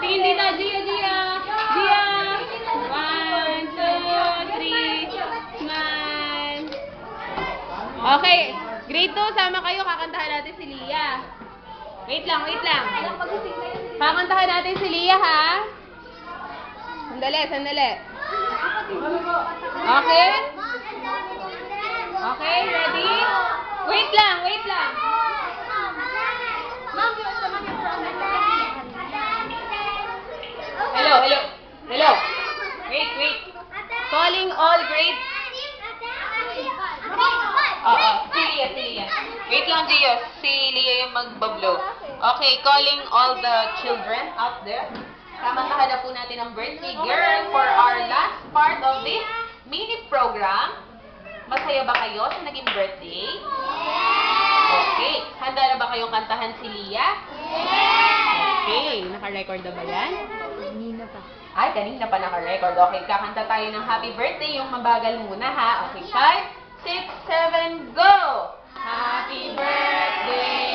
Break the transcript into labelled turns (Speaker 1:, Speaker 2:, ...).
Speaker 1: Tingin dito, Gia, Gia. Gia. 1, 2, 3. Smile. Okay. Grade 2, sama kayo. Kakantahan natin si Lia. Wait lang, wait lang. Kakantahan natin si Lia, ha? Sandali, sandali. Okay? Okay, ready? Wait lang, wait lang. Hello, hello. Hello. Wait, wait. Calling all grades. Si Lia, si Lia. Wait lang, Gio. Si Lia yung magbablow. Okay, calling all the children out there. Kakantahan na po natin ang birthday girl for our last part of this mini program. Masaya ba kayo sa naging birthday? Okay. Handa na ba kayong kantahan si Lia? Okay. Naka-record na ba yan?
Speaker 2: Kanina pa.
Speaker 1: Ay, kanina pa naka-record. Okay, kakanta tayo ng happy birthday. Yung mabagal muna, ha? Okay, 5, 6, 7, go! Happy birthday